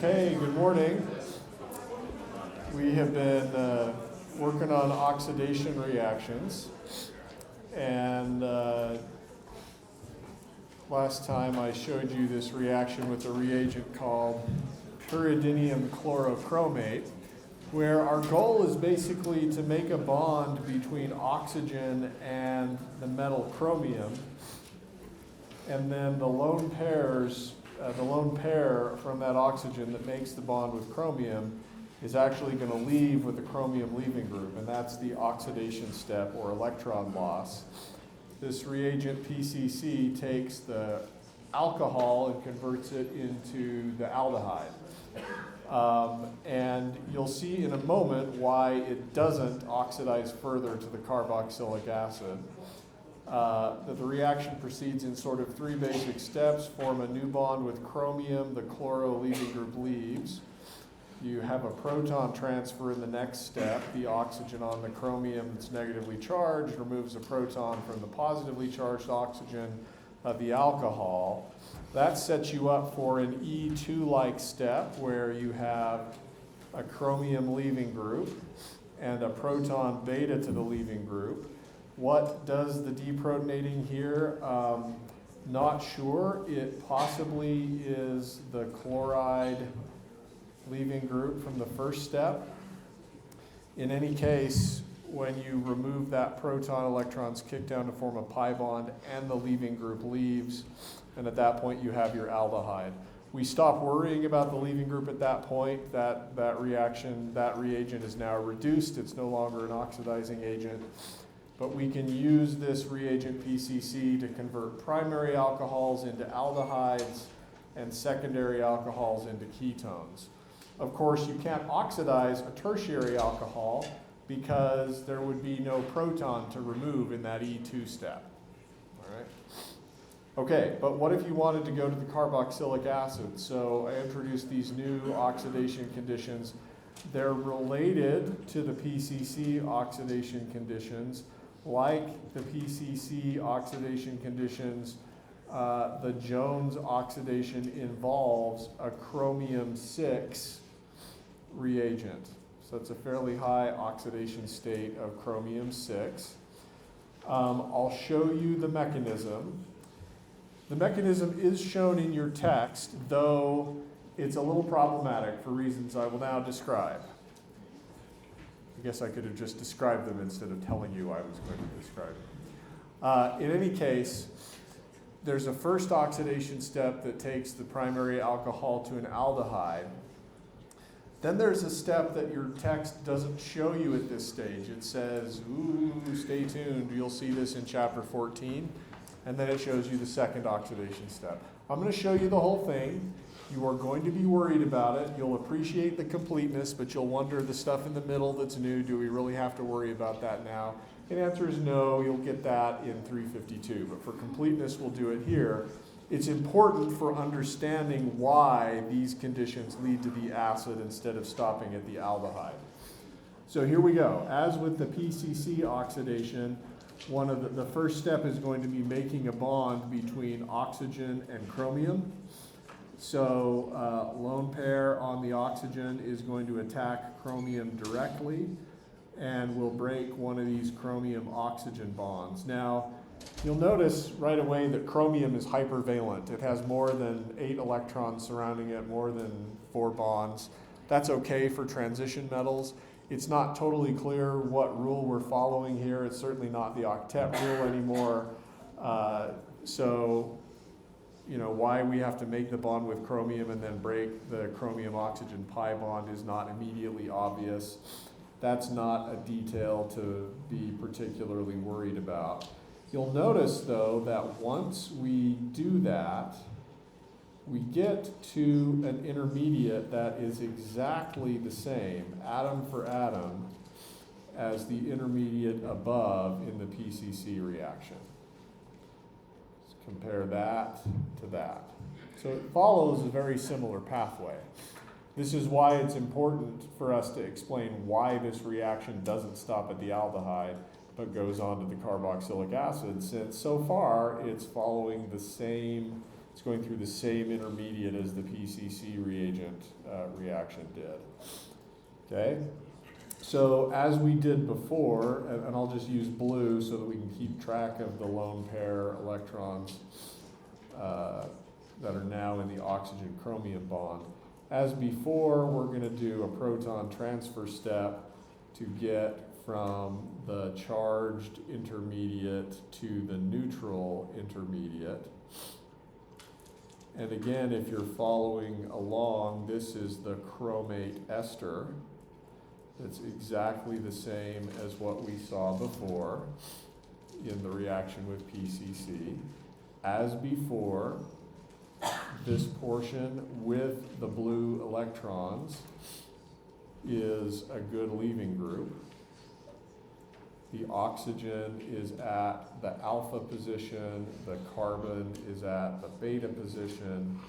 Okay, good morning. We have been working on oxidation reactions, and last time I showed you this reaction with a reagent called pyridinium chlorochromate, where our goal is basically to make a bond between oxygen and the metal chromium, and then the lone pair from that oxygen that makes the bond with chromium is actually going to leave with the chromium leaving group, and that's the oxidation step or electron loss. This reagent PCC takes the alcohol and converts it into the aldehyde. And you'll see in a moment why it doesn't oxidize further to the carboxylic acid. That the reaction proceeds in sort of three basic steps: form a new bond with chromium, the chloro leaving group leaves. You have a proton transfer in the next step. The oxygen on the chromium that's negatively charged removes a proton from the positively charged oxygen of the alcohol. That sets you up for an E2-like step where you have a chromium leaving group and a proton beta to the leaving group. What does the deprotonating here? Not sure. It possibly is the chloride leaving group from the first step. In any case, when you remove that proton, electrons kick down to form a pi bond and the leaving group leaves, and at that point you have your aldehyde. We stop worrying about the leaving group at that point. That reagent is now reduced. It's no longer an oxidizing agent. But we can use this reagent PCC to convert primary alcohols into aldehydes and secondary alcohols into ketones. Of course, you can't oxidize a tertiary alcohol because there would be no proton to remove in that E2 step. All right. Okay, but what if you wanted to go to the carboxylic acid? So I introduced these new oxidation conditions. They're related to the PCC oxidation conditions. Like the PCC oxidation conditions, the Jones oxidation involves a chromium-6 reagent. So it's a fairly high oxidation state of chromium-6. I'll show you the mechanism. The mechanism is shown in your text, though it's a little problematic for reasons I will now describe. I guess I could have just described them instead of telling you I was going to describe them. In any case, there's a first oxidation step that takes the primary alcohol to an aldehyde. Then there's a step that your text doesn't show you at this stage. It says, ooh, stay tuned, you'll see this in chapter 14. And then it shows you the second oxidation step. I'm going to show you the whole thing. You are going to be worried about it. You'll appreciate the completeness, but you'll wonder, the stuff in the middle that's new, do we really have to worry about that now? The answer is no. You'll get that in 352. But for completeness, we'll do it here. It's important for understanding why these conditions lead to the acid instead of stopping at the aldehyde. So here we go. As with the PCC oxidation, the first step is going to be making a bond between oxygen and chromium. So lone pair on the oxygen is going to attack chromium directly and will break one of these chromium-oxygen bonds. Now, you'll notice right away that chromium is hypervalent. It has more than 8 electrons surrounding it, more than 4 bonds. That's okay for transition metals. It's not totally clear what rule we're following here. It's certainly not the octet rule anymore. Why we have to make the bond with chromium and then break the chromium-oxygen pi bond is not immediately obvious. That's not a detail to be particularly worried about. You'll notice, though, that once we do that, we get to an intermediate that is exactly the same, atom for atom, as the intermediate above in the PCC reaction. Compare that to that. So it follows a very similar pathway. This is why it's important for us to explain why this reaction doesn't stop at the aldehyde but goes on to the carboxylic acid, since so far it's following the same It's going through the same intermediate as the PCC reagent reaction did. Okay? So as we did before, and I'll just use blue so that we can keep track of the lone pair electrons that are now in the oxygen-chromium bond. As before, we're going to do a proton transfer step to get from the charged intermediate to the neutral intermediate. And again, if you're following along, this is the chromate ester. It's exactly the same as what we saw before in the reaction with PCC. As before, this portion with the blue electrons is a good leaving group. The oxygen is at the alpha position, the carbon is at the beta position.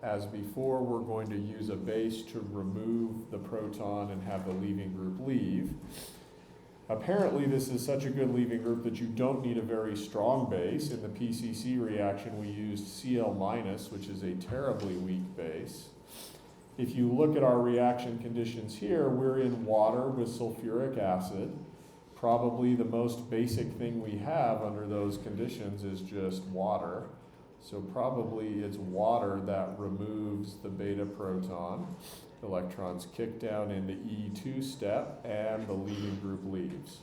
As before, we're going to use a base to remove the proton and have the leaving group leave. Apparently, this is such a good leaving group that you don't need a very strong base. In the PCC reaction, we used Cl-, which is a terribly weak base. If you look at our reaction conditions here, we're in water with sulfuric acid. Probably the most basic thing we have under those conditions is just water. So probably it's water that removes the beta proton. The electrons kick down into E2 step and the leaving group leaves.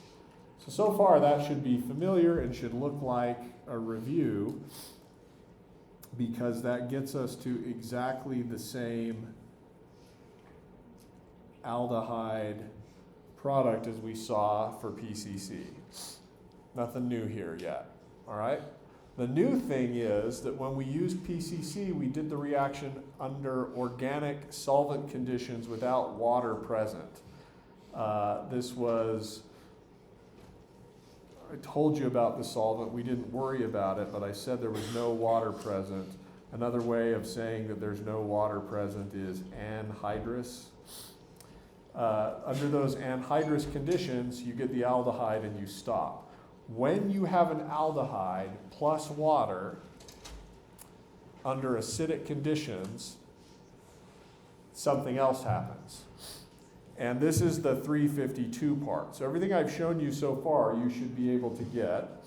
So far that should be familiar and should look like a review, because that gets us to exactly the same aldehyde product as we saw for PCC. Nothing new here yet, all right? The new thing is that when we used PCC, we did the reaction under organic solvent conditions without water present. This was, I told you about the solvent, we didn't worry about it, but I said there was no water present. Another way of saying that there's no water present is anhydrous. Under those anhydrous conditions, you get the aldehyde and you stop. When you have an aldehyde plus water under acidic conditions, something else happens. And this is the 352 part. So everything I've shown you so far, you should be able to get.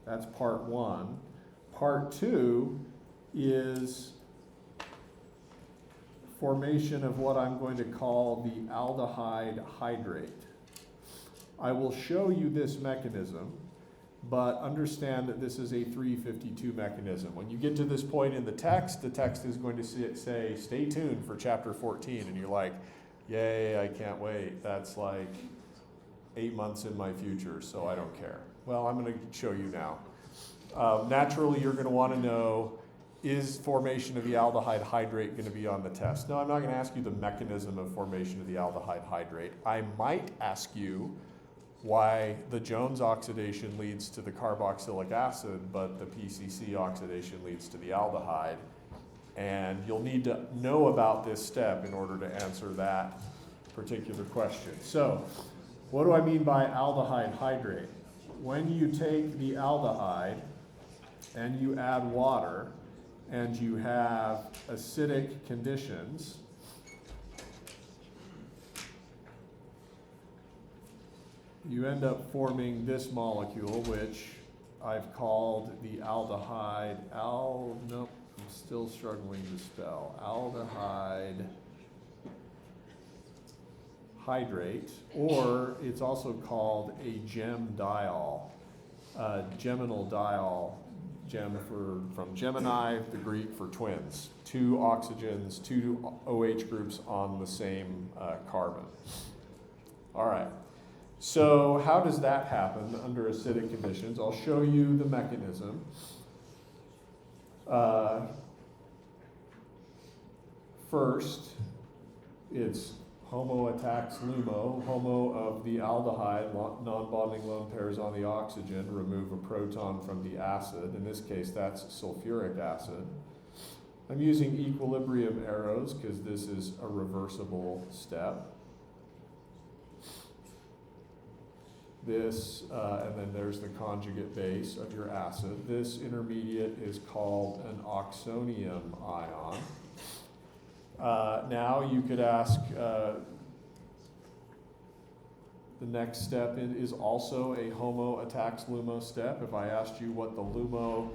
That's part one. Part two is formation of what I'm going to call the aldehyde hydrate. I will show you this mechanism, but understand that this is a 352 mechanism. When you get to this point in the text is going to say, stay tuned for chapter 14, and you're like, yay, I can't wait. That's like 8 months in my future, so I don't care. Well, I'm going to show you now. Naturally, you're going to want to know, is formation of the aldehyde hydrate going to be on the test? No, I'm not going to ask you the mechanism of formation of the aldehyde hydrate. I might ask you why the Jones oxidation leads to the carboxylic acid, but the PCC oxidation leads to the aldehyde. And you'll need to know about this step in order to answer that particular question. So, what do I mean by aldehyde hydrate? When you take the aldehyde and you add water and you have acidic conditions, you end up forming this molecule, which I've called the aldehyde, nope, I'm still struggling to spell, aldehyde hydrate, or it's also called a gem diol, geminal diol, gem from Gemini, the Greek for twins, 2 oxygens, 2 OH groups on the same carbon. All right. So how does that happen under acidic conditions? I'll show you the mechanism. First, it's homo attacks LUMO, homo of the aldehyde, non-bonding lone pairs on the oxygen, remove a proton from the acid. In this case, that's sulfuric acid. I'm using equilibrium arrows because this is a reversible step. This, and then there's the conjugate base of your acid. This intermediate is called an oxonium ion. Now you could ask, the next step is also a HOMO attacks LUMO step. If I asked you what the LUMO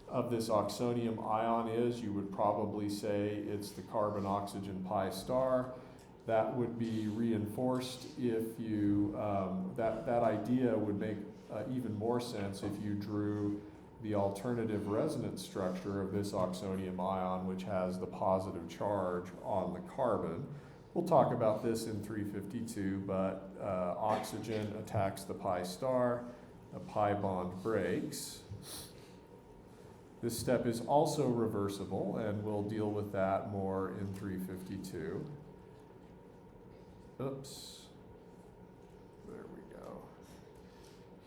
of this oxonium ion is, you would probably say it's the carbon-oxygen pi star. That would be reinforced if you, that idea would make even more sense if you drew the alternative resonance structure of this oxonium ion, which has the positive charge on the carbon. We'll talk about this in 352, but oxygen attacks the pi star, the pi bond breaks. This step is also reversible, and we'll deal with that more in 352. Oops, there we go.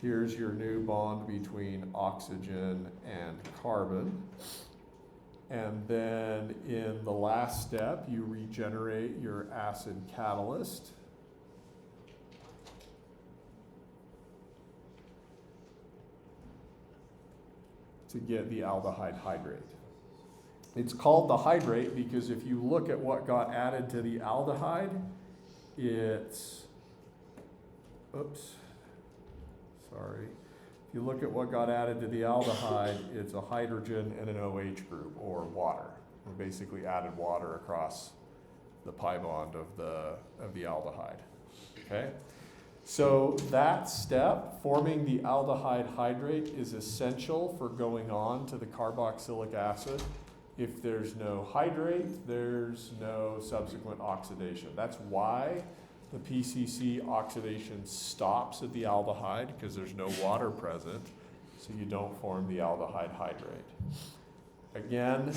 Here's your new bond between oxygen and carbon. And then in the last step, you regenerate your acid catalyst. To get the aldehyde hydrate. It's called the hydrate because if you look at what got added to the aldehyde, it's, oops, sorry. If you look at what got added to the aldehyde, it's a hydrogen and an OH group, or water. We basically added water across the pi bond of the aldehyde, okay? So that step, forming the aldehyde hydrate, is essential for going on to the carboxylic acid. If there's no hydrate, there's no subsequent oxidation. That's why the PCC oxidation stops at the aldehyde, because there's no water present, so you don't form the aldehyde hydrate. Again,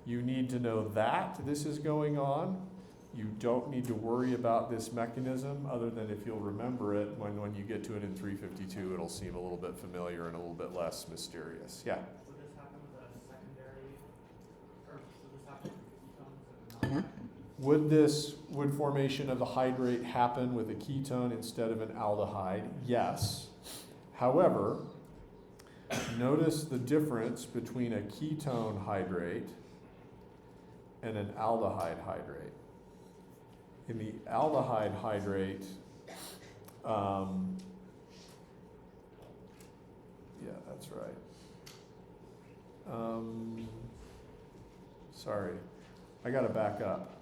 you need to know that this is going on. You don't need to worry about this mechanism, other than if you'll remember it, when you get to it in 352, it'll seem a little bit familiar and a little bit less mysterious. Yeah? Would this happen with a secondary, or would this happen with ketones and Would formation of the hydrate happen with a ketone instead of an aldehyde? Yes. However, notice the difference between a ketone hydrate and an aldehyde hydrate. In the aldehyde hydrate, yeah, that's right. Sorry, I got to back up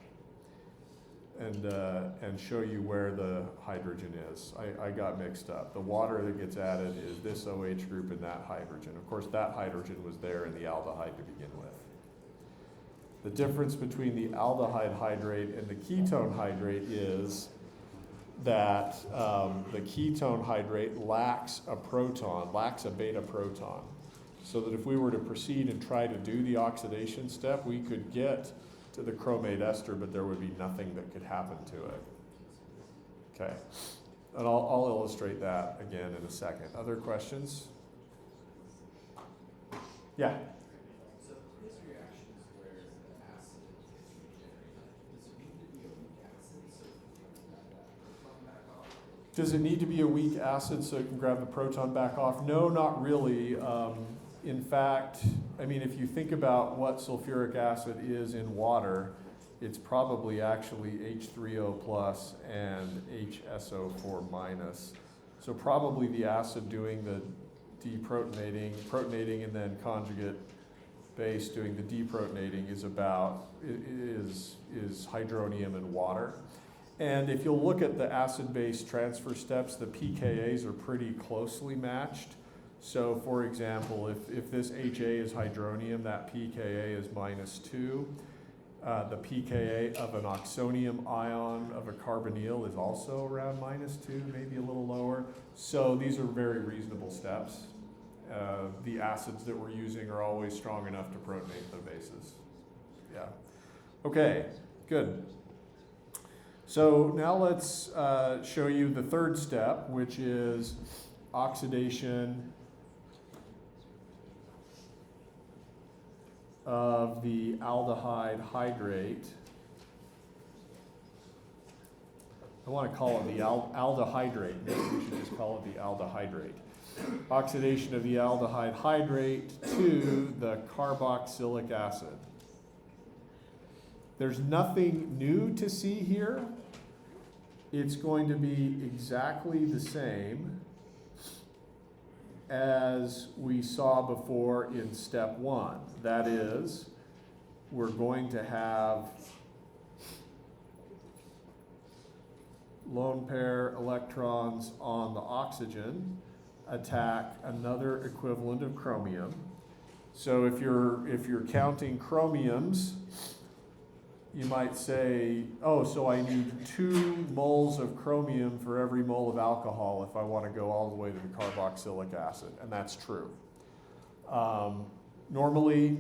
and show you where the hydrogen is. I got mixed up. The water that gets added is this OH group and that hydrogen. Of course, that hydrogen was there in the aldehyde to begin with. The difference between the aldehyde hydrate and the ketone hydrate is that the ketone hydrate lacks a proton, lacks a beta proton. So that if we were to proceed and try to do the oxidation step, we could get to the chromate ester, but there would be nothing that could happen to it. Okay, and I'll illustrate that again in a second. Other questions? Yeah? Does it need to be a weak acid so it can grab the proton back off? No, not really. In fact, I mean, if you think about what sulfuric acid is in water, it's probably actually H3O plus and HSO4 minus. So probably the acid doing the protonating and then conjugate base doing the deprotonating is hydronium and water. And if you'll look at the acid-base transfer steps, the pKa's are pretty closely matched. So for example, if this HA is hydronium, that pKa is -2. The pKa of an oxonium ion of a carbonyl is also around -2, maybe a little lower. So these are very reasonable steps. The acids that we're using are always strong enough to protonate the bases. Yeah. Okay, good. So now let's show you the third step, which is oxidation of the aldehyde hydrate. I want to call it the aldehydrate. Maybe we should just call it the aldehydrate. Oxidation of the aldehyde hydrate to the carboxylic acid. There's nothing new to see here. It's going to be exactly the same as we saw before in step 1. That is, we're going to have lone pair electrons on the oxygen attack another equivalent of chromium. So if you're counting chromiums, you might say, oh, so I need 2 moles of chromium for every mole of alcohol if I want to go all the way to the carboxylic acid, and that's true. Normally,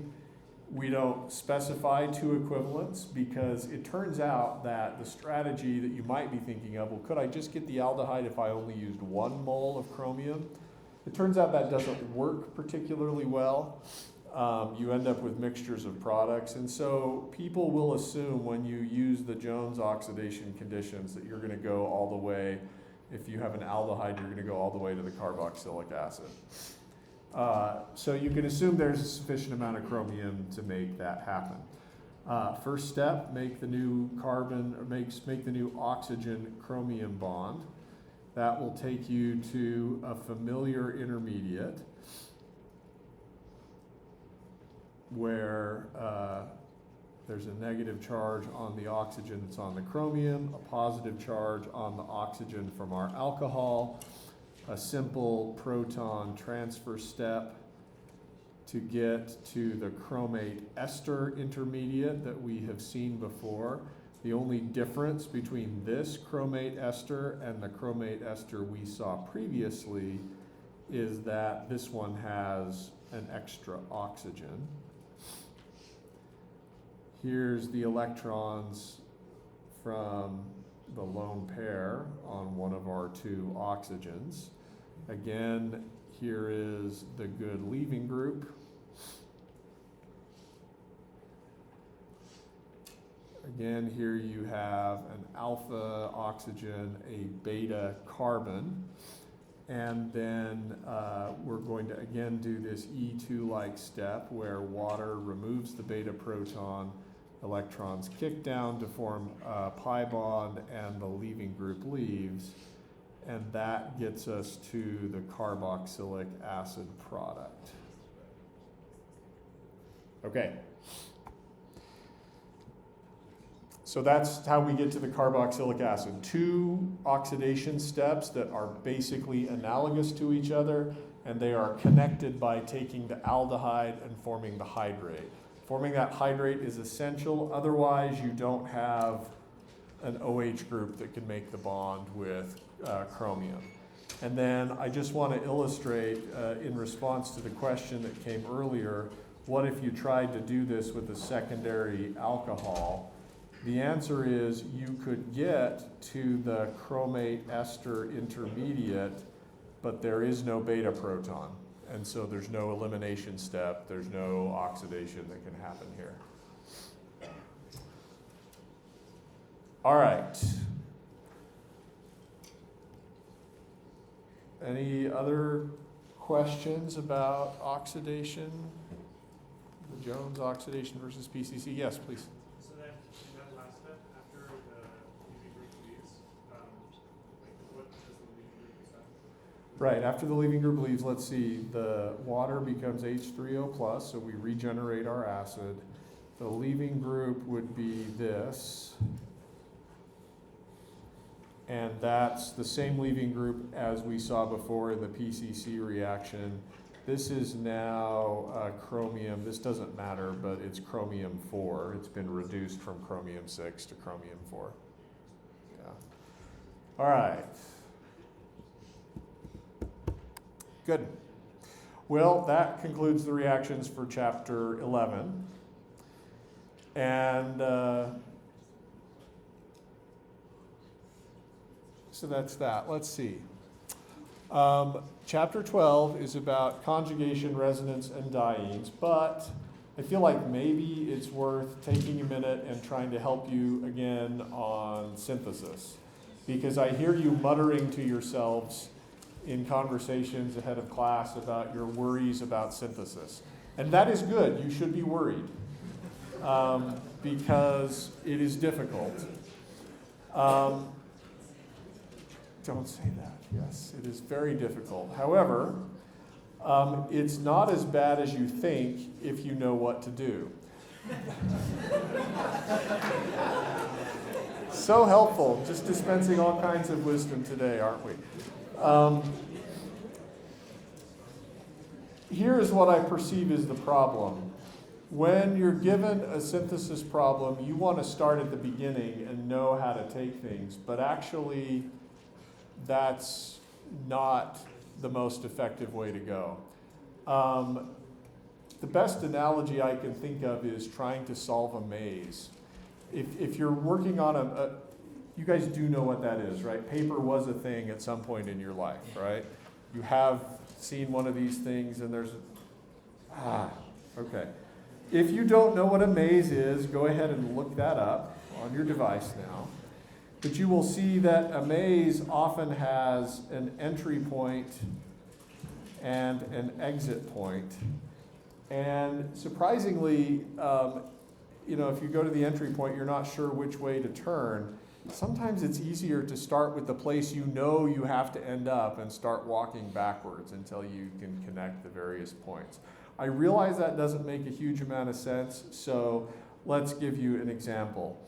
we don't specify 2 equivalents because it turns out that the strategy that you might be thinking of, well, could I just get the aldehyde if I only used 1 mole of chromium? It turns out that doesn't work particularly well. You end up with mixtures of products, and so people will assume when you use the Jones oxidation conditions that you're going to go all the way, if you have an aldehyde, you're going to go all the way to the carboxylic acid. So you can assume there's a sufficient amount of chromium to make that happen. First step, make the new carbon, or make the new oxygen chromium bond. That will take you to a familiar intermediate where there's a negative charge on the oxygen that's on the chromium, a positive charge on the oxygen from our alcohol, a simple proton transfer step to get to the chromate ester intermediate that we have seen before. The only difference between this chromate ester and the chromate ester we saw previously is that this one has an extra oxygen. Here's the electrons from the lone pair on one of our 2 oxygens. Again, here is the good leaving group. Again, here you have an alpha oxygen, a beta carbon, and then we're going to again do this E2-like step where water removes the beta proton, electrons kick down to form a pi bond, and the leaving group leaves, and that gets us to the carboxylic acid product. Okay. So that's how we get to the carboxylic acid. 2 oxidation steps that are basically analogous to each other, and they are connected by taking the aldehyde and forming the hydrate. Forming that hydrate is essential, otherwise you don't have an OH group that can make the bond with chromium. And then I just want to illustrate, in response to the question that came earlier, what if you tried to do this with a secondary alcohol? The answer is you could get to the chromate ester intermediate, but there is no beta proton. And so there's no elimination step, there's no oxidation that can happen here. All right. Any other questions about oxidation? The Jones oxidation versus PCC? Yes, please. So then, in that last step, after the leaving group leaves, what does the leaving group accept? Right, after the leaving group leaves, let's see, the water becomes H3O+, so we regenerate our acid. The leaving group would be this, and that's the same leaving group as we saw before in the PCC reaction. This is now chromium. This doesn't matter, but it's chromium 4. It's been reduced from chromium 6 to chromium 4. Yeah. All right. Good. Well, that concludes the reactions for chapter 11. And so that's that. Let's see. Chapter 12 is about conjugation, resonance, and dienes, but I feel like maybe it's worth taking a minute and trying to help you again on synthesis. because I hear you muttering to yourselves in conversations ahead of class about your worries about synthesis. And that is good. You should be worried because it is difficult. Don't say that. Yes, it is very difficult. However, it's not as bad as you think if you know what to do. So helpful, just dispensing all kinds of wisdom today, aren't we? Here is what I perceive as the problem. When you're given a synthesis problem, you want to start at the beginning and know how to take things, but actually that's not the most effective way to go. The best analogy I can think of is trying to solve a maze. If you're working on you guys do know what that is, right? Paper was a thing at some point in your life, right? You have seen one of these things and there's, okay. If you don't know what a maze is, go ahead and look that up on your device now. But you will see that a maze often has an entry point and an exit point. And surprisingly, if you go to the entry point, you're not sure which way to turn. Sometimes it's easier to start with the place you know you have to end up and start walking backwards until you can connect the various points. I realize that doesn't make a huge amount of sense, so let's give you an example.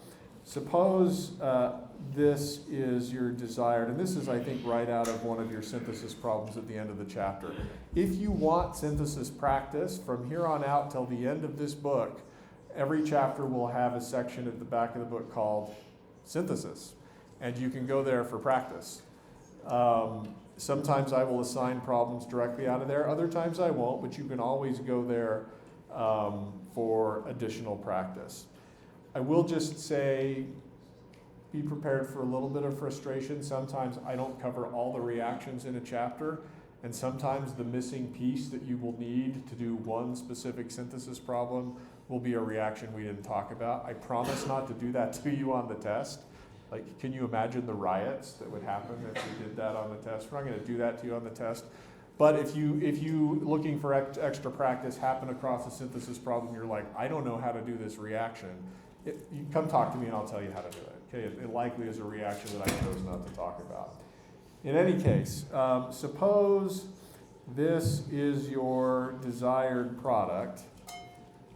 Suppose this is your desired, and this is, I think, right out of one of your synthesis problems at the end of the chapter. If you want synthesis practice, from here on out till the end of this book, every chapter will have a section at the back of the book called synthesis, and you can go there for practice. Sometimes I will assign problems directly out of there, other times I won't, but you can always go there for additional practice. I will just say, be prepared for a little bit of frustration. Sometimes I don't cover all the reactions in a chapter, and sometimes the missing piece that you will need to do one specific synthesis problem will be a reaction we didn't talk about. I promise not to do that to you on the test. Like, can you imagine the riots that would happen if we did that on the test? We're not going to do that to you on the test. But if you looking for extra practice, happen across a synthesis problem, you're like, I don't know how to do this reaction, you come talk to me and I'll tell you how to do it. Okay, it likely is a reaction that I chose not to talk about. In any case, suppose this is your desired product,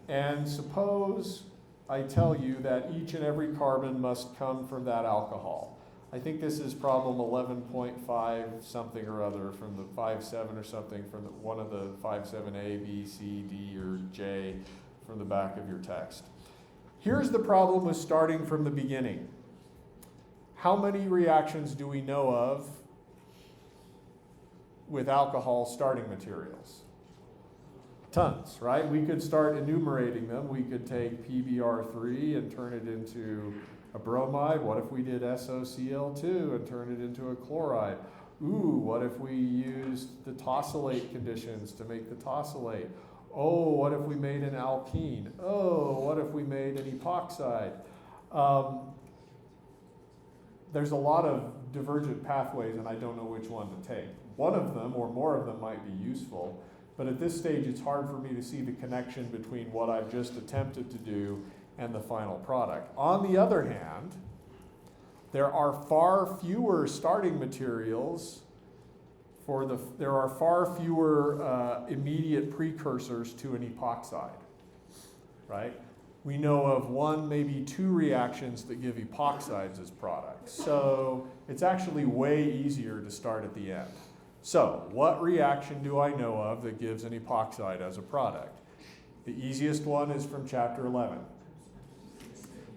and suppose I tell you that each and every carbon must come from that alcohol. I think this is problem 11.5 something or other from the 5.7 or something from one of the 5.7a, b, c, d, or j from the back of your text. Here's the problem with starting from the beginning. How many reactions do we know of with alcohol starting materials? Tons, right? We could start enumerating them. We could take PBr3 and turn it into a bromide. What if we did SOCl2 and turn it into a chloride? Ooh, what if we used the tosylate conditions to make the tosylate? Oh, what if we made an alkene? Oh, what if we made an epoxide? There's a lot of divergent pathways, and I don't know which one to take. One of them, or more of them, might be useful, but at this stage, it's hard for me to see the connection between what I've just attempted to do and the final product. On the other hand, there are far fewer starting materials there are far fewer immediate precursors to an epoxide, right? We know of one, maybe two reactions that give epoxides as products. So it's actually way easier to start at the end. So what reaction do I know of that gives an epoxide as a product? The easiest one is from chapter 11.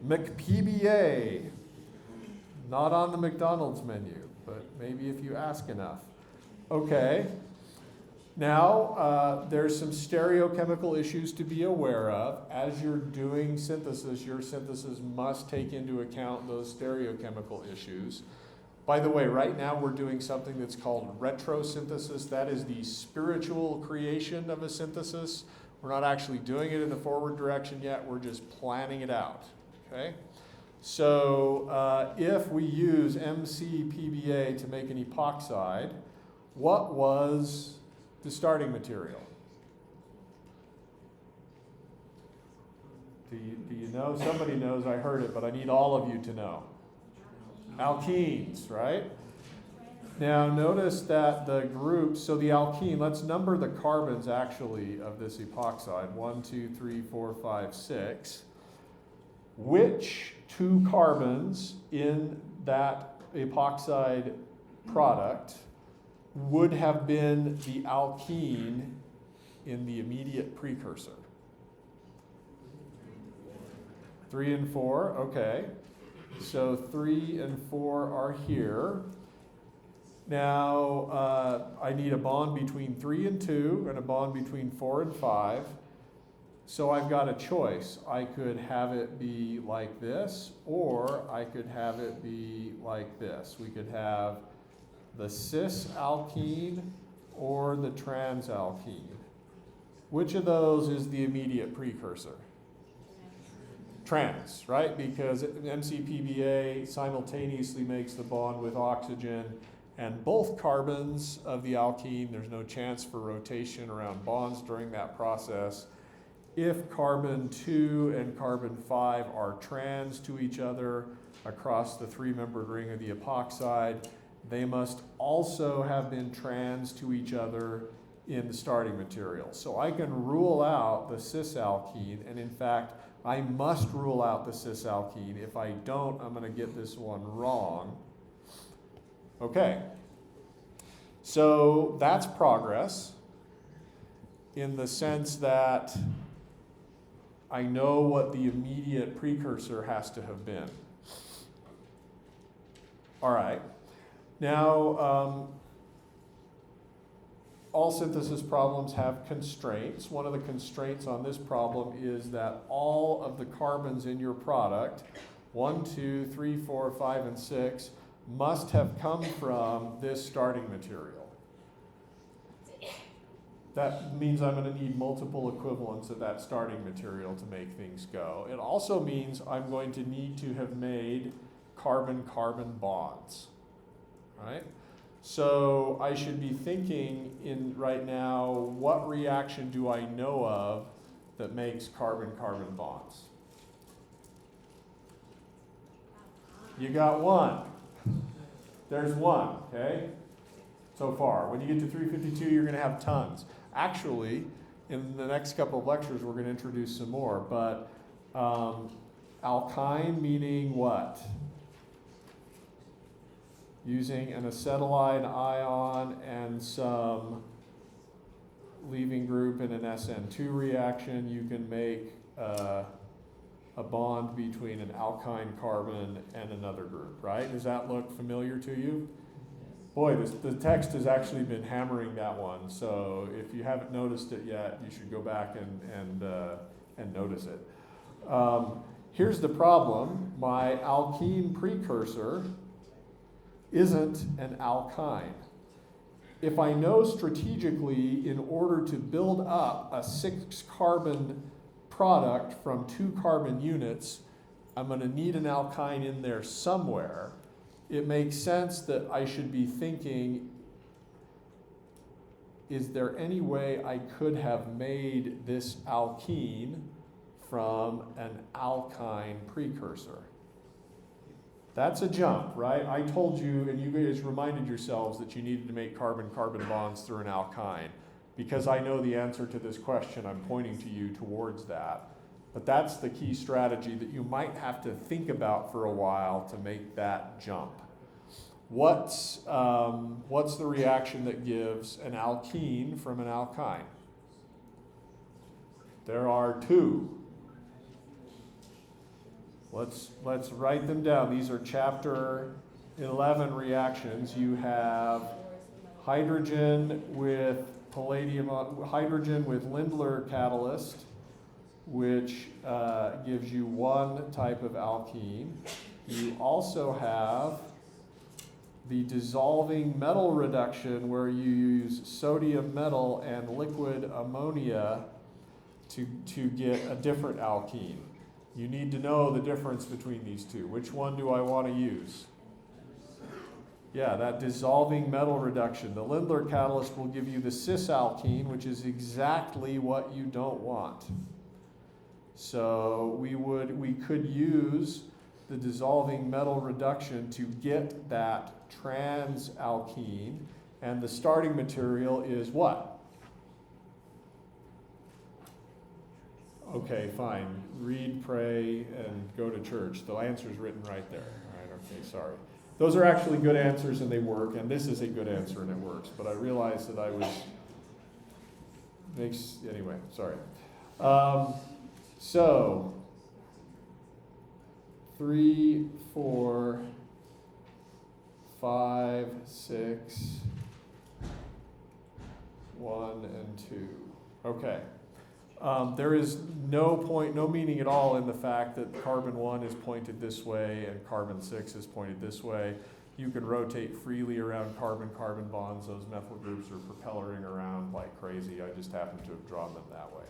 McPBA, not on the McDonald's menu, but maybe if you ask enough. Okay, now there's some stereochemical issues to be aware of. As you're doing synthesis, your synthesis must take into account those stereochemical issues. By the way, right now we're doing something that's called retrosynthesis. That is the spiritual creation of a synthesis. We're not actually doing it in the forward direction yet, we're just planning it out, okay? So if we use MCPBA to make an epoxide, what was the starting material? Do you know? Somebody knows, I heard it, but I need all of you to know. Alkenes, right? Now notice that the groups, so the alkene, let's number the carbons actually of this epoxide. 1, 2, 3, 4, 5, 6. Which two carbons in that epoxide product would have been the alkene in the immediate precursor? 3 and 4, okay. So 3 and 4 are here. Now, I need a bond between 3 and 2 and a bond between 4 and 5. So I've got a choice. I could have it be like this, or I could have it be like this. We could have the cis alkene or the trans alkene. Which of those is the immediate precursor? Trans, right? Because MCPBA simultaneously makes the bond with oxygen, and both carbons of the alkene, there's no chance for rotation around bonds during that process. If carbon 2 and carbon 5 are trans to each other across the three-membered ring of the epoxide, they must also have been trans to each other in the starting material. So I can rule out the cis alkene, and in fact, I must rule out the cis alkene. If I don't, I'm going to get this one wrong. Okay, so that's progress in the sense that I know what the immediate precursor has to have been. All right, now all synthesis problems have constraints. One of the constraints on this problem is that all of the carbons in your product, 1, 2, 3, 4, 5, and 6, must have come from this starting material. That means I'm going to need multiple equivalents of that starting material to make things go. It also means I'm going to need to have made carbon-carbon bonds, right? So I should be thinking in right now, what reaction do I know of that makes carbon-carbon bonds? You got one. There's one, okay, so far. When you get to 352, you're going to have tons. Actually, in the next couple of lectures, we're going to introduce some more, but alkyne meaning what? Using an acetylide ion and some leaving group in an SN2 reaction, you can make a bond between an alkyne carbon and another group, right? Does that look familiar to you? Boy, the text has actually been hammering that one, so if you haven't noticed it yet, you should go back and notice it. Here's the problem. My alkene precursor isn't an alkyne. If I know strategically, in order to build up a 6-carbon product from 2 carbon units, I'm going to need an alkyne in there somewhere. It makes sense that I should be thinking, is there any way I could have made this alkene from an alkyne precursor? That's a jump, right? I told you, and you guys reminded yourselves that you needed to make carbon-carbon bonds through an alkyne. Because I know the answer to this question, I'm pointing to you towards that. But that's the key strategy that you might have to think about for a while to make that jump. What's the reaction that gives an alkene from an alkyne? There are 2. Let's write them down. These are chapter 11 reactions. You have hydrogen with palladium, hydrogen with Lindlar catalyst, which gives you one type of alkene. You also have the dissolving metal reduction, where you use sodium metal and liquid ammonia to get a different alkene. You need to know the difference between these two. Which one do I want to use? Yeah, that dissolving metal reduction. The Lindlar catalyst will give you the cis-alkene, which is exactly what you don't want. So we could use the dissolving metal reduction to get that trans-alkene, and the starting material is what? Okay, fine. Read, pray, and go to church. The answer's written right there. All right, okay, sorry. Those are actually good answers and they work, and this is a good answer and it works, but I realized that I was, anyway, sorry. So, 3, 4, 5, 6, 1, and 2. Okay. There is no meaning at all in the fact that carbon 1 is pointed this way and carbon 6 is pointed this way. You can rotate freely around carbon-carbon bonds. Those methyl groups are propellering around like crazy. I just happen to have drawn them that way.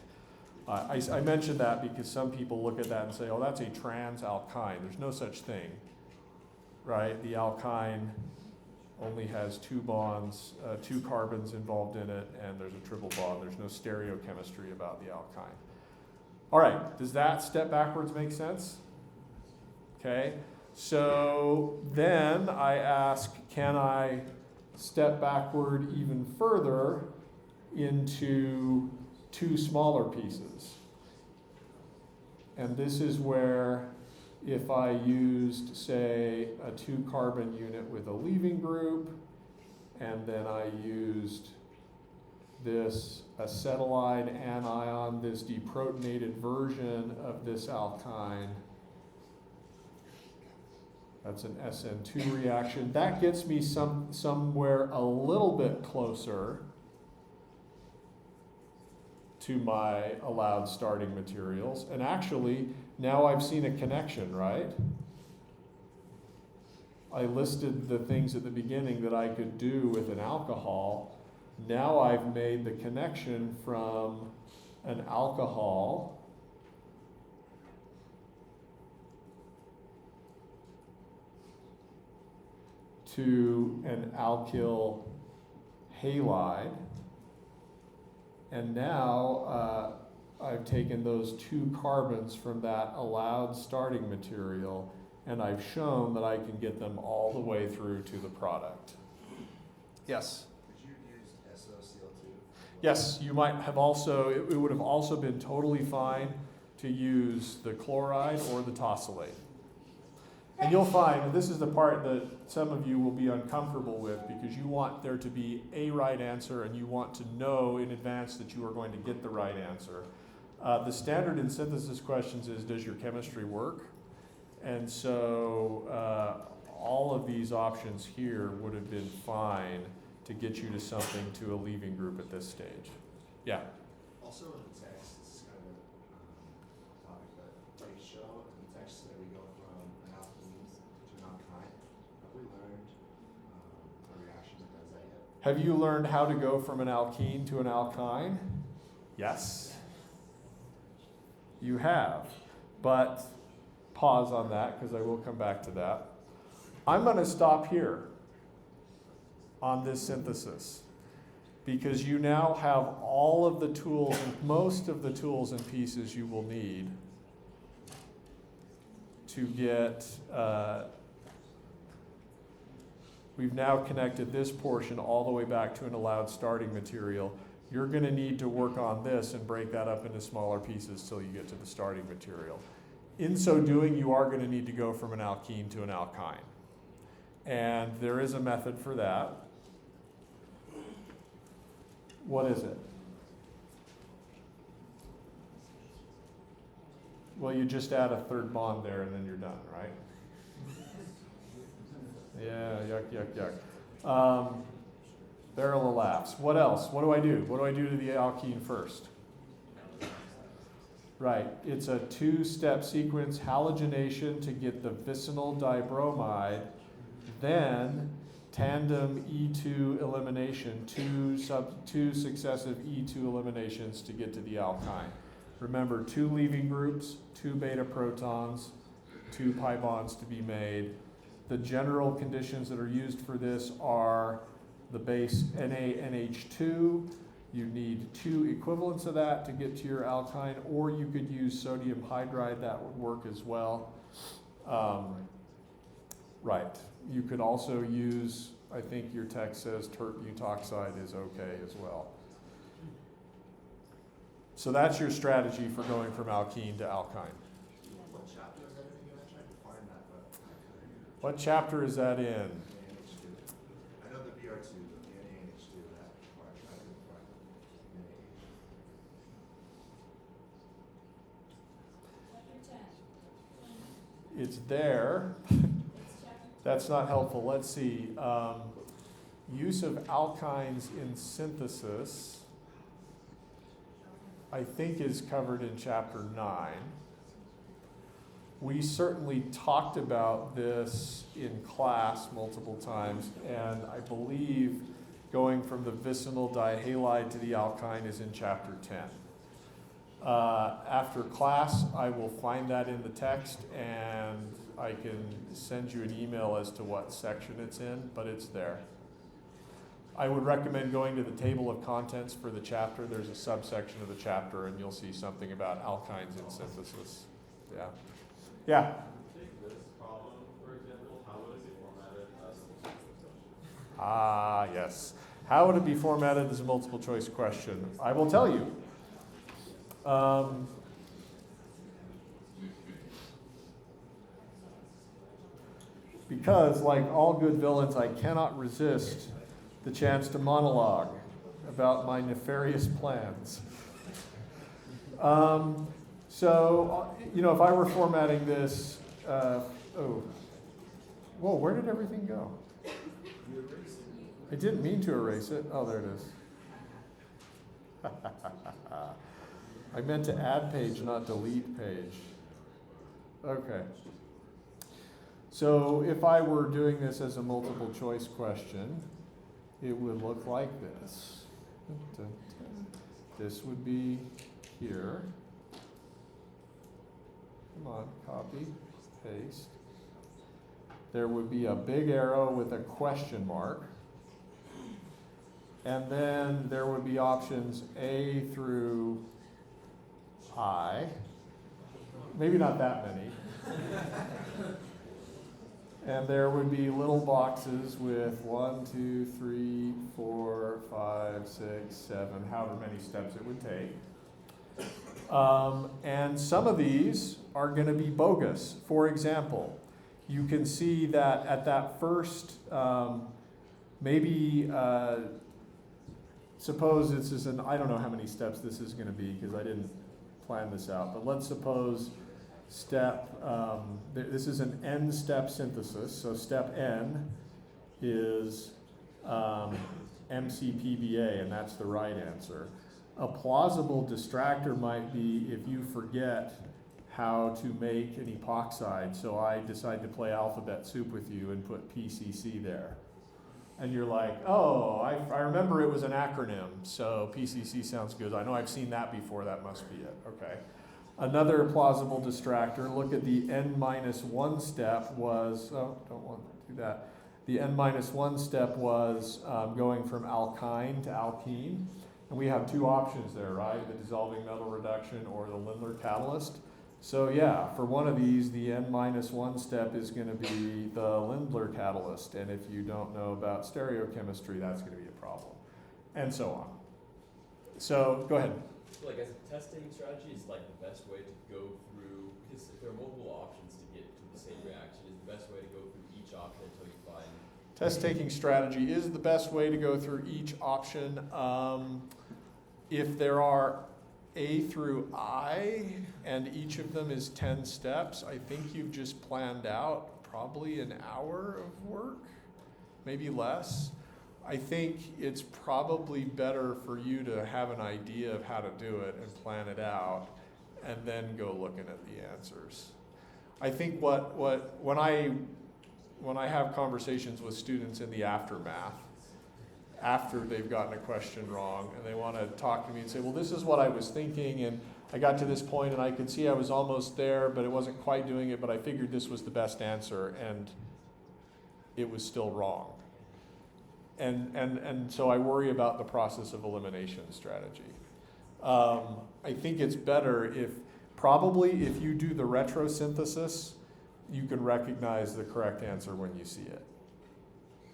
I mentioned that because some people look at that and say, oh, that's a trans-alkyne. There's no such thing, right? The alkyne only has 2 bonds, 2 carbons involved in it, and there's a triple bond. There's no stereochemistry about the alkyne. All right, does that step backwards make sense? Okay, so then I ask, can I step backward even further into 2 smaller pieces? And this is where, if I used, say, a 2-carbon unit with a leaving group, and then I used this acetylide anion, this deprotonated version of this alkyne, that's an SN2 reaction. That gets me somewhere a little bit closer to my allowed starting materials. And actually, now I've seen a connection, right? I listed the things at the beginning that I could do with an alcohol. Now I've made the connection from an alcohol to an alkyl halide. And now I've taken those 2 carbons from that allowed starting material, and I've shown that I can get them all the way through to the product. Yes? Could you use SOCl2? Yes, you might have also, it would have also been totally fine to use the chloride or the tosylate. And you'll find, and this is the part that some of you will be uncomfortable with, because you want there to be a right answer and you want to know in advance that you are going to get the right answer. The standard in synthesis questions is, does your chemistry work? And so all of these options here would have been fine to get you to something, to a leaving group at this stage. Yeah? Also in the text, this is kind of a topic, but they show in the text that we go from an alkene to an alkyne. Have we learned a reaction that does that yet? Have you learned how to go from an alkene to an alkyne? Yes. You have. But pause on that, because I will come back to that. I'm going to stop here on this synthesis, because you now have all of the tools, and most of the tools and pieces you will need to get, we've now connected this portion all the way back to an allowed starting material. You're going to need to work on this and break that up into smaller pieces till you get to the starting material. In so doing, you are going to need to go from an alkene to an alkyne. And there is a method for that. What is it? Well, you just add a 3rd bond there and then you're done, right? Yeah, yuck. Barrel of laughs. What else? What do I do? What do I do to the alkene first? Right, it's a 2-step sequence, halogenation to get the vicinal dibromide, then tandem E2 elimination, two successive E2 eliminations to get to the alkyne. Remember, 2 leaving groups, 2 beta protons, 2 pi bonds to be made. The general conditions that are used for this are the base NaNH2. You need 2 equivalents of that to get to your alkyne, or you could use sodium hydride, that would work as well. Right, you could also use, I think your text says tert butoxide is okay as well. So that's your strategy for going from alkene to alkyne. What chapter is everything in? I tried to find that, but I couldn't. What chapter is that in? NaNH2. I know the BR2, but the NaNH2, that part I couldn't find. NaNH. It's there. That's not helpful. Let's see. Use of alkynes in synthesis, I think, is covered in chapter 9. We certainly talked about this in class multiple times, and I believe going from the vicinal dihalide to the alkyne is in chapter 10. After class, I will find that in the text, and I can send you an email as to what section it's in, but it's there. I would recommend going to the table of contents for the chapter. There's a subsection of the chapter, and you'll see something about alkynes in synthesis. Yeah. Yeah. Take this problem, for example, how would it be formatted as a multiple choice question? Ah, yes. How would it be formatted as a multiple choice question? I will tell you. Because, like all good villains, I cannot resist the chance to monologue about my nefarious plans. So, if I were formatting this, whoa, where did everything go? I didn't mean to erase it. Oh, there it is. I meant to add page, not delete page. Okay. So if I were doing this as a multiple choice question, it would look like this. This would be here. Come on, copy, paste. There would be a big arrow with a question mark. And then there would be options A through I. Maybe not that many. And there would be little boxes with 1, 2, 3, 4, 5, 6, 7, however many steps it would take. And some of these are going to be bogus. For example, you can see that at that first, suppose this is I don't know how many steps this is going to be because I didn't plan this out, but let's suppose this is an n-step synthesis, so step n is MCPBA, and that's the right answer. A plausible distractor might be if you forget how to make an epoxide, so I decide to play alphabet soup with you and put PCC there. And you're like, oh, I remember it was an acronym, so PCC sounds good. I know I've seen that before, that must be it, okay. Another plausible distractor, look at the n-1 step was, don't want to do that. The n-1 step was going from alkyne to alkene. And we have two options there, right? The dissolving metal reduction or the Lindlar catalyst. So yeah, for one of these, the n-1 step is going to be the Lindlar catalyst. And if you don't know about stereochemistry, that's going to be a problem. And so on. So go ahead. Like as a testing strategy is like the best way to go through, because if there are multiple options to get to the same reaction, is the best way to go through each option until you find. Test taking strategy is the best way to go through each option. If there are A through I and each of them is 10 steps, I think you've just planned out probably an hour of work, maybe less. I think it's probably better for you to have an idea of how to do it and plan it out and then go looking at the answers. I think when I have conversations with students in the aftermath, after they've gotten a question wrong, and they want to talk to me and say, well, this is what I was thinking, and I got to this point and I could see I was almost there, but it wasn't quite doing it, but I figured this was the best answer, and it was still wrong. And so I worry about the process of elimination strategy. I think it's better if you do the retrosynthesis, you can recognize the correct answer when you see it.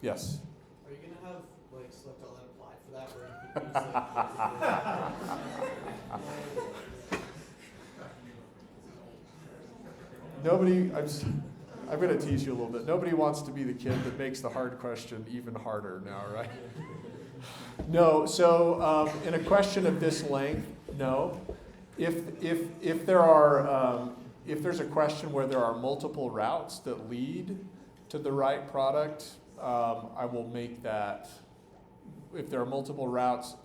Yes? Are you going to have like select all that apply for that where Nobody, I'm going to tease you a little bit. Nobody wants to be the kid that makes the hard question even harder now, right? No, so in a question of this length, no. If there are, if there's a question where there are multiple routes that lead to the right product, I will make that. If there are multiple routes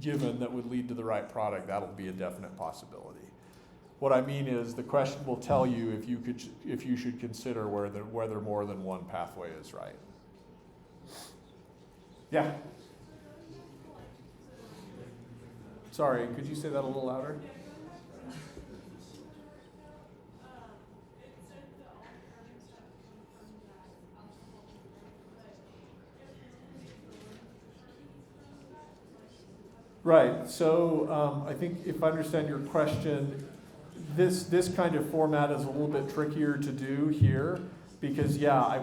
given that would lead to the right product, that'll be a definite possibility. What I mean is the question will tell you if you should consider whether more than one pathway is right. Yeah. Sorry, could you say that a little louder? Right, so I think if I understand your question, this kind of format is a little bit trickier to do here because, yeah, I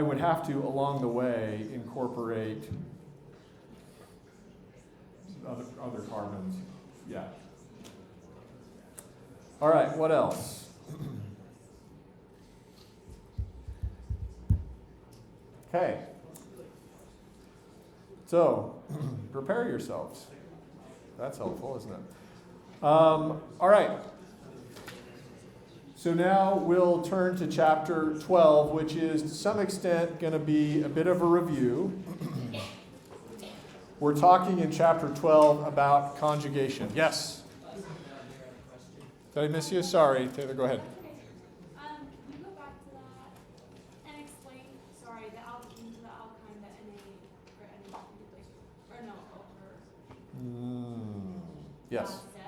would have to, along the way, incorporate other carbons. Yeah. All right, what else? Okay. So, prepare yourselves. That's helpful, isn't it? All right. So now we'll turn to chapter 12, which is to some extent going to be a bit of a review. We're talking in chapter 12 about conjugation. Yes? Did I miss you? Sorry, Taylor, go ahead. Can you go back to that and explain, sorry, the alkene to the alkyne, the Na or NA, or no, Yes. said.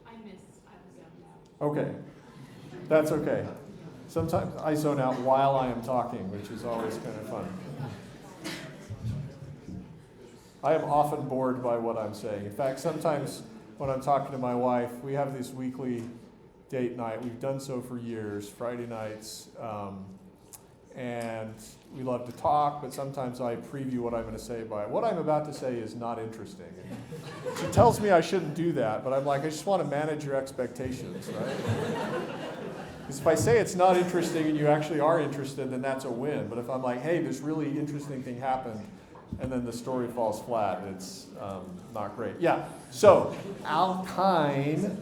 I was young now. Okay. That's okay. Sometimes I zone out while I am talking, which is always kind of fun. I am often bored by what I'm saying. In fact, sometimes when I'm talking to my wife, we have this weekly date night. We've done so for years, Friday nights, and we love to talk, but sometimes I preview what I'm going to say by, what I'm about to say is not interesting. And she tells me I shouldn't do that, but I'm like, I just want to manage your expectations, right? Because if I say it's not interesting and you actually are interested, then that's a win. But if I'm like, hey, this really interesting thing happened, and then the story falls flat, it's not great. Yeah, so alkyne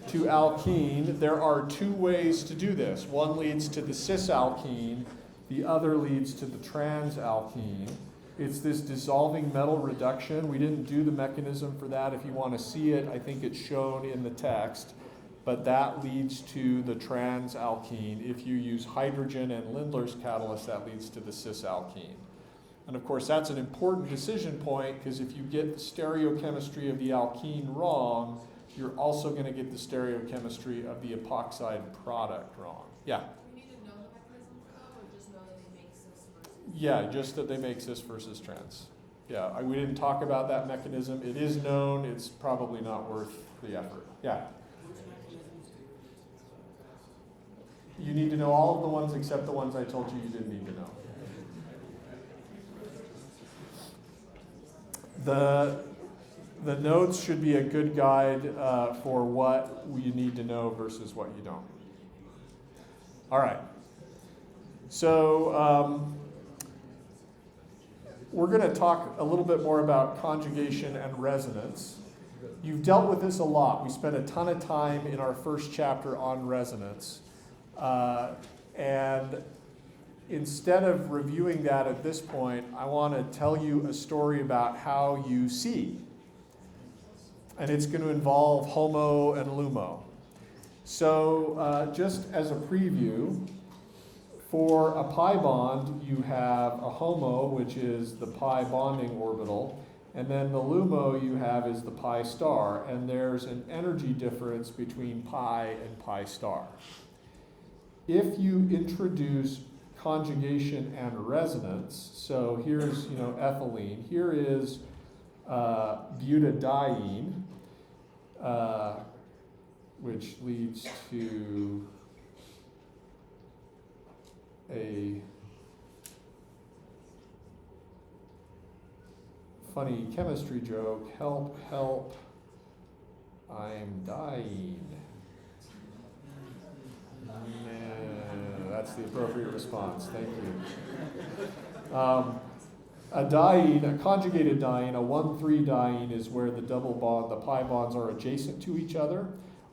to alkene, there are two ways to do this. One leads to the cis-alkene, the other leads to the trans-alkene. It's this dissolving metal reduction. We didn't do the mechanism for that. If you want to see it, I think it's shown in the text. But that leads to the trans-alkene. If you use hydrogen and Lindlar's catalyst, that leads to the cis-alkene. And of course, that's an important decision point because if you get the stereochemistry of the alkene wrong, you're also going to get the stereochemistry of the epoxide product wrong. Yeah? We need to know the mechanism for that, or just know that they make cis versus... Yeah, just that they make cis versus trans. Yeah, we didn't talk about that mechanism. It is known. It's probably not worth the effort. Yeah? You need to know all of the ones except the ones I told you didn't need to know. The notes should be a good guide for what you need to know versus what you don't. All right. So we're going to talk a little bit more about conjugation and resonance. You've dealt with this a lot. We spent a ton of time in our first chapter on resonance. And instead of reviewing that at this point, I want to tell you a story about how you see. And it's going to involve HOMO and LUMO. So just as a preview, for a pi bond, you have a HOMO, which is the pi bonding orbital, And then the LUMO you have is the pi star, and there's an energy difference between pi and pi star. If you introduce conjugation and resonance, so here's ethylene, here is butadiene, which leads to a funny chemistry joke. Help, help, I'm dying. Nah, that's the appropriate response. Thank you. A diene, a conjugated diene, a 1,3 diene is where the double bond, the pi bonds are adjacent to each other.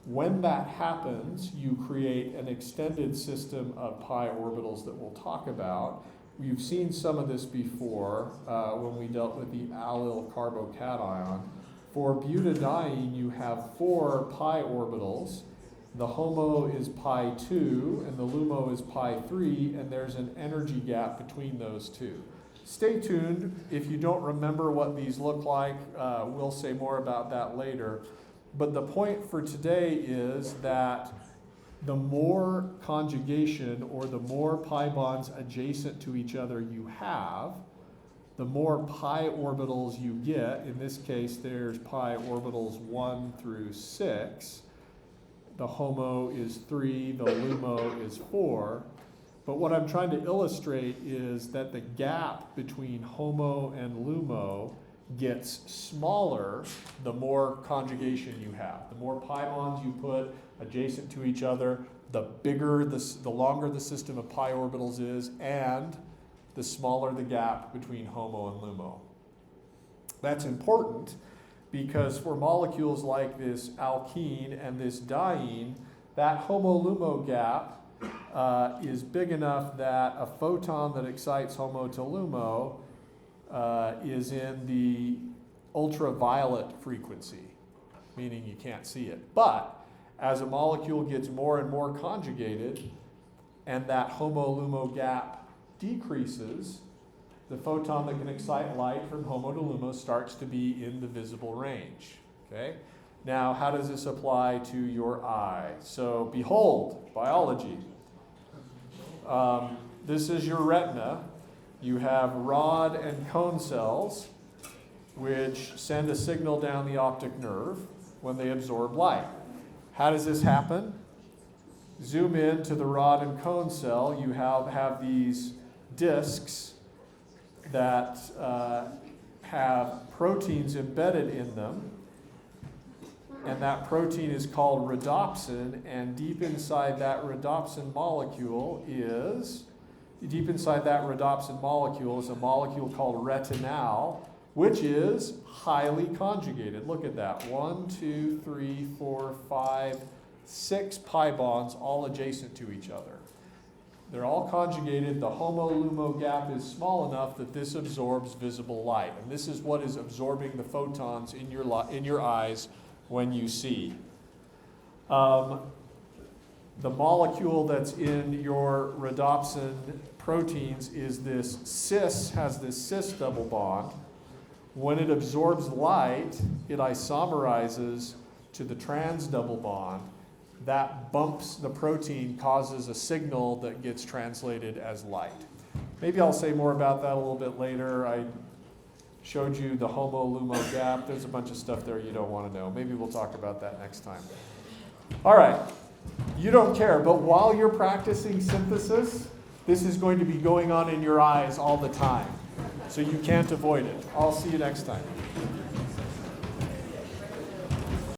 When that happens, you create an extended system of pi orbitals that we'll talk about. We've seen some of this before when we dealt with the allyl carbocation. For butadiene, you have 4 pi orbitals. The HOMO is pi 2 and the LUMO is pi 3, and there's an energy gap between those two. Stay tuned. If you don't remember what these look like, we'll say more about that later. But the point for today is that the more conjugation or the more pi bonds adjacent to each other you have, the more pi orbitals you get. In this case, there's pi orbitals 1 through 6. The HOMO is 3, the LUMO is 4. But what I'm trying to illustrate is that the gap between HOMO and LUMO gets smaller the more conjugation you have. The more pi bonds you put adjacent to each other, the bigger, the longer the system of pi orbitals is, and the smaller the gap between HOMO and LUMO. That's important because for molecules like this alkene and this diene, that HOMO-LUMO gap is big enough that a photon that excites HOMO to LUMO is in the ultraviolet frequency, meaning you can't see it. But as a molecule gets more and more conjugated and that HOMO-LUMO gap decreases, the photon that can excite light from HOMO to LUMO starts to be in the visible range. Okay? Now, how does this apply to your eye? So, behold, biology. This is your retina. You have rod and cone cells, which send a signal down the optic nerve when they absorb light. How does this happen? Zoom in to the rod and cone cell. You have these discs that have proteins embedded in them, and that protein is called rhodopsin, and deep inside that rhodopsin molecule is a molecule called retinal, which is highly conjugated. Look at that. 1, 2, 3, 4, 5, 6 pi bonds all adjacent to each other. They're all conjugated. The HOMO-LUMO gap is small enough that this absorbs visible light. And this is what is absorbing the photons in your eyes when you see. The molecule that's in your rhodopsin proteins is this has this cis double bond. When it absorbs light, it isomerizes to the trans double bond. That bumps the protein, causes a signal that gets translated as light. Maybe I'll say more about that a little bit later. I showed you the HOMO-LUMO gap. There's a bunch of stuff there you don't want to know. Maybe we'll talk about that next time. All right. You don't care, but while you're practicing synthesis, this is going to be going on in your eyes all the time. So you can't avoid it. I'll see you next time.